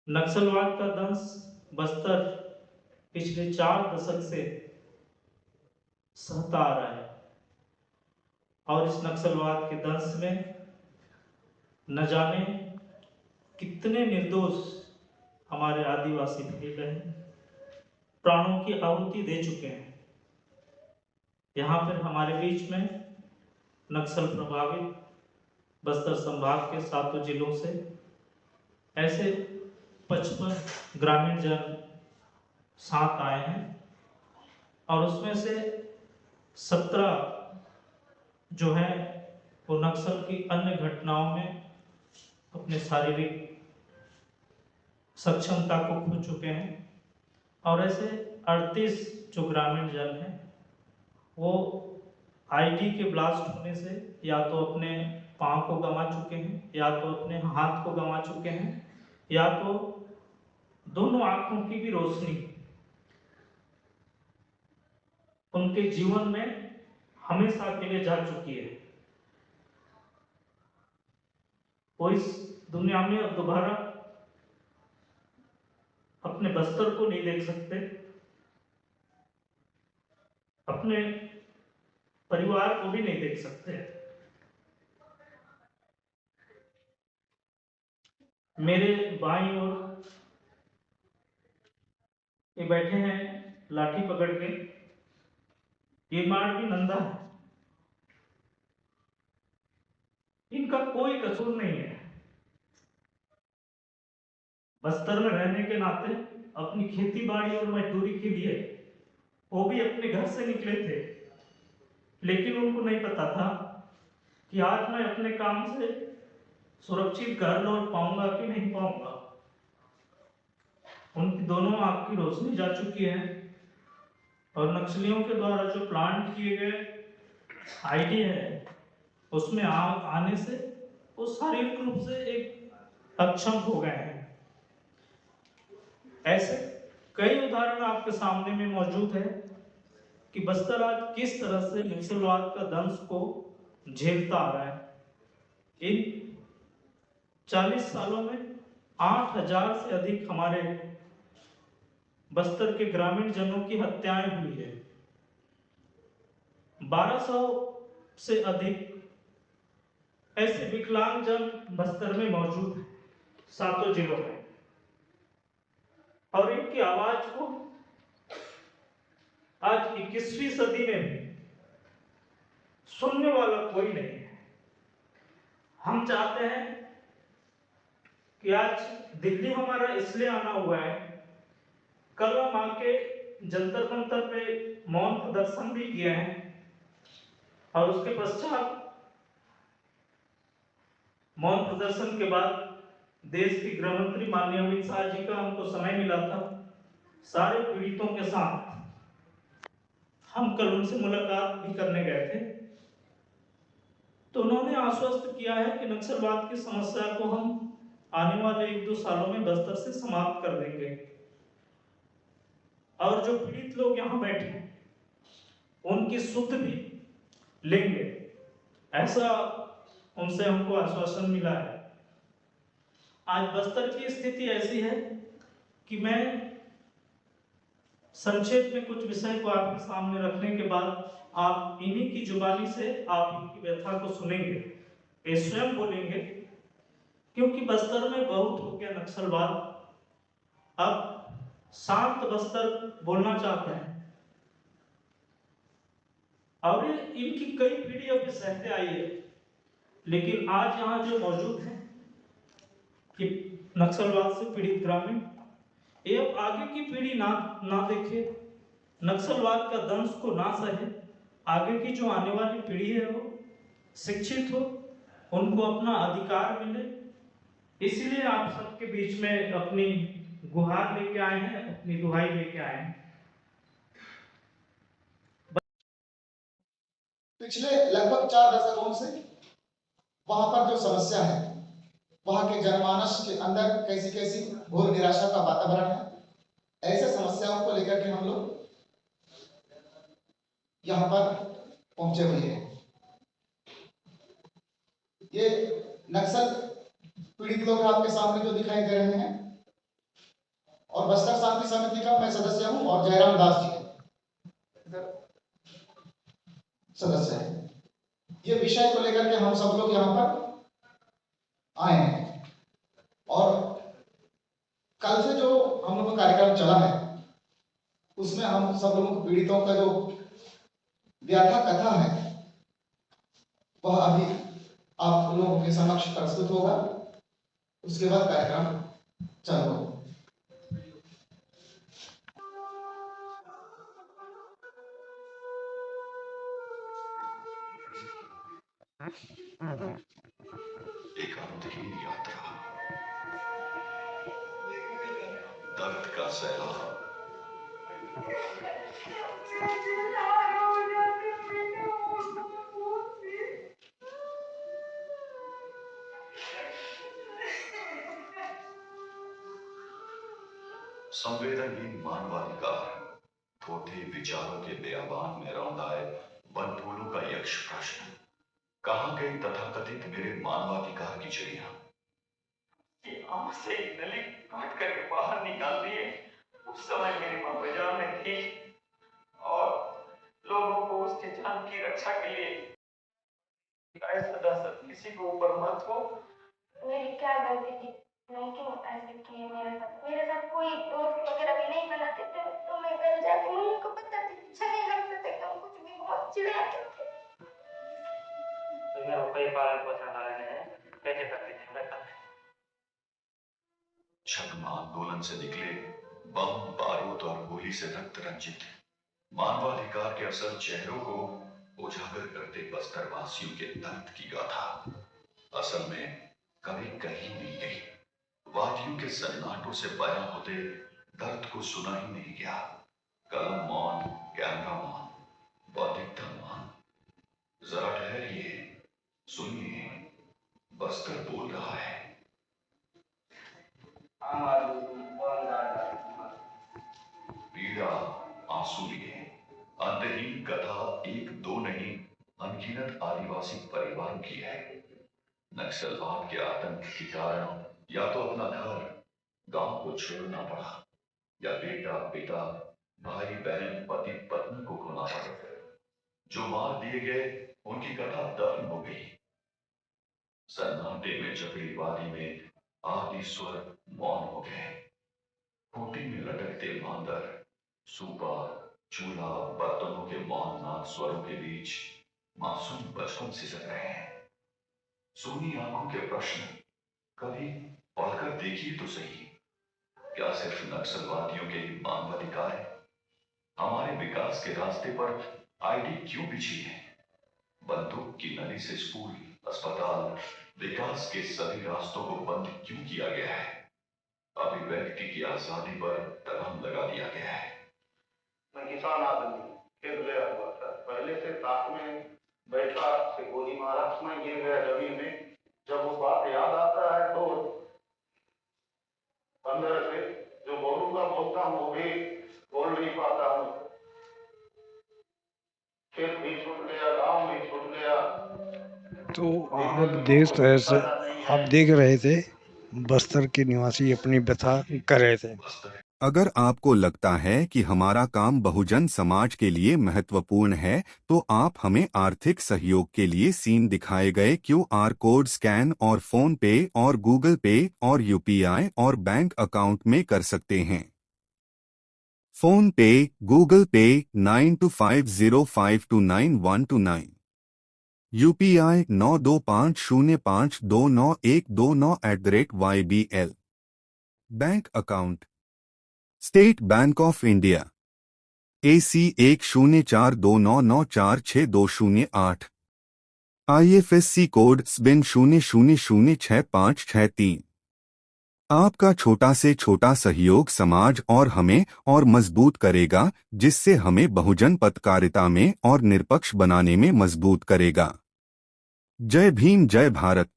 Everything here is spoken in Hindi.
नक्सलवाद का दंश बस्तर पिछले 4 दशक से सहता आ रहा है और इस नक्सलवाद के दंश में न जाने कितने निर्दोष हमारे आदिवासी भाई बहन प्राणों की आहुति दे चुके हैं। यहाँ पर हमारे बीच में नक्सल प्रभावित बस्तर संभाग के 7 जिलों से ऐसे 55 ग्रामीण जन साथ आए हैं और उसमें से 17 जो है वो नक्सल की अन्य घटनाओं में अपने शारीरिक सक्षमता को खो चुके हैं और ऐसे 38 जो ग्रामीण जन हैं वो आईडी के ब्लास्ट होने से या तो अपने पाँव को गंवा चुके हैं, या तो अपने हाथ को गंवा चुके हैं, या तो दोनों आंखों की भी रोशनी उनके जीवन में हमेशा के लिए जा चुकी है। वो इस दुनिया में अब दोबारा अपने बस्तर को नहीं देख सकते, अपने परिवार को भी नहीं देख सकते। मेरे बाईं ओर ये बैठे हैं लाठी पकड़ के, ये मानवी नंदा है, इनका कोई कसूर नहीं है। बस्तर में रहने के नाते अपनी खेती बाड़ी और मजदूरी के लिए वो भी अपने घर से निकले थे, लेकिन उनको नहीं पता था कि आज मैं अपने काम से सुरक्षित घर लौट पाऊंगा कि नहीं पाऊंगा। उनकी दोनों आंख की रोशनी जा चुकी है और नक्सलियों के द्वारा जो प्लांट किए गए आईडी है उसमें आने से वो शारीरिक रूप से एक अक्षम हो गए हैं। ऐसे कई उदाहरण आपके सामने में मौजूद है कि बस्तर आज किस तरह से नक्सलवाद का दंश को झेलता आ रहा है। इन 40 सालों में 8000 से अधिक हमारे बस्तर के ग्रामीण जनों की हत्याएं हुई है। 1200 से अधिक ऐसे विकलांग जन बस्तर में मौजूद हैं 7 जिलों में, और इनकी आवाज को आज 21वीं सदी में भी सुनने वाला कोई नहीं है। हम चाहते हैं कि आज दिल्ली हमारा इसलिए आना हुआ है, कल हम आके जंतर मंतर पे मौन प्रदर्शन भी किए हैं और उसके पश्चात मौन प्रदर्शन के बाद देश के गृह मंत्री माननीय अमित शाह जी का हमको समय मिला था। सारे पीड़ितों के साथ हम कल उनसे मुलाकात भी करने गए थे, तो उन्होंने आश्वस्त किया है कि नक्सलवाद की समस्या को हम आने वाले 1-2 सालों में बस्तर से समाप्त कर देंगे और जो पीड़ित लोग यहाँ बैठे हैं उनकी सुध भी लेंगे, ऐसा उनसे हमको आश्वासन मिला है। आज बस्तर की स्थिति ऐसी है कि मैं संक्षेप में कुछ विषय को आपके सामने रखने के बाद आप इन्हीं की जुबानी से आप इनकी व्यथा को सुनेंगे, ये स्वयं बोलेंगे, क्योंकि बस्तर में बहुत हो गया नक्सलवाद, अब शांत बस्तर बोलना चाहते हैं। और इनकी कई पीढ़ियों के सहते आई है, लेकिन आज यहाँ जो मौजूद है कि नक्सलवाद से पीड़ित ग्रामीण, ये अब आगे की पीढ़ी ना देखे, नक्सलवाद का दंश को ना सहे, आगे की जो आने वाली पीढ़ी है वो शिक्षित हो, उनको अपना अधिकार मिले, इसलिए आप सबके बीच में अपनी गुहार लेके आए हैं, अपनी दुहाई लेके आए हैं। पिछले लगभग 4 दशकों से वहां पर जो समस्या है, वहां के जनमानस के अंदर कैसी कैसी घोर निराशा का वातावरण है, ऐसे समस्याओं को लेकर के हम लोग यहाँ पर पहुंचे हुए हैं। ये नक्सल पीड़ित लोग आपके सामने जो दिखाई दे रहे हैं, और बस्तर शांति समिति का मैं सदस्य हूं और जयराम दास जी सदस्य हैं। ये विषय को लेकर के हम सब लोग यहाँ पर आए हैं और कल से जो हम लोग का कार्यक्रम चला है उसमें हम सब लोगों को पीड़ितों का जो व्याथा कथा है वह अभी आप लोगों के समक्ष प्रस्तुत होगा। उसके बाद कार्यक्रम चालू होगा। एक अंतहीन यात्रा, दर्द का सैलाब, संवेदनहीन मानवाधिकार, थोथे विचारों के बेअबान में रौंदाए वन फूलों का यक्ष प्रश्न। कहाँ गई तथाकथित मेरे मानवाधिकार की चिड़िया? आंख से नली काट करके बाहर निकाल दिए। उस समय मेरी माँ बाजार में थी और लोगों को उसकी जान की रक्षा के लिए सदा किसी को ऊपर मत हो। मेरी क्या गलती थी? मैं क्यों ऐसे किए? मेरे साथ कोई दोस्त वगैरह भी नहीं बनाते थे तो मैं घर जाके मम्मी को बताती थी। अच्छा नहीं लगता था एकदम, कुछ भी बहुत चिढ़ाते थे। तो मेरे कई बार पता लगा है कैसे करते थे बता। छद्म आंदोलन से निकले बम, बारूद और गोली से रक्त रंजित मानवाधिकार के असल चेहरों को उजागर करते बस्तर वासियों के दर्द की गाथा असल में कभी कहीं नहीं गई। वादियों के सन्नाटों से बयां होते दर्द को सुना ही नहीं गया। कलम मौन, कैमरा मौन, बौद्धिकता मौन। जरा ठहरिए, सुनिए, बस्तर बोल रहा है। पीड़ा, आंसू लिए, अंतहीन कथा एक दो नहीं अनगिनत आदिवासी परिवारों की है। नक्सलवाद के आतंक के कारण या तो अपना घर, गांव को छोड़ना पड़ा या बेटा, पिता, भाई, बहन, पति, पत्नी को खोना पड़ा। जो मार दिए गए उनकी कथा दफन हो गई। सन्नाटे में चकड़ी वादी में आदि स्वर मौन हो गए। खूंटी में लटकते मांदर, सूपा, चूल्हा, बर्तनों के मौन नाद स्वरों के बीच मासूम बचपन सिसक रहे हैं। सूनी आंखों के प्रश्न कभी पढ़कर देखिए तो सही। क्या सिर्फ नक्सलवादियों के ही मानवाधिकार है? हमारे विकास के रास्ते पर आईडी क्यों बिछी है? बंदूक की नली से स्कूल, अस्पताल, विकास के सभी रास्तों को बंद क्यों किया गया है? अभिव्यक्ति की आजादी पर तलम लगा दिया गया है। मैं किसान आदमी फिर गया हुआ था। पहले से ताक में बैठा से गोली मारा, मैं गिर गया जमीन में। जब वो बात याद आता है तो अंदर से जो बोलूंगा बोलता हूँ वो भी बोल नहीं पाता हूँ। खेत भी छूट गया, गांव भी छूट गया। तो आप देख रहे थे बस्तर के निवासी अपनी व्यथा कर रहे थे। अगर आपको लगता है कि हमारा काम बहुजन समाज के लिए महत्वपूर्ण है तो आप हमें आर्थिक सहयोग के लिए सीन दिखाए गए QR कोड स्कैन और फोन पे और गूगल पे और UPI और बैंक अकाउंट में कर सकते हैं। फोन पे, गूगल पे 9250529129, UPI 9250529129 bank account state bank of India AC 104299462008, IFSC code SBIN 00066563। आपका छोटा से छोटा सहयोग समाज और हमें और मजबूत करेगा, जिससे हमें बहुजन पत्रकारिता में और निष्पक्ष बनाने में मजबूत करेगा। जय भीम, जय भारत।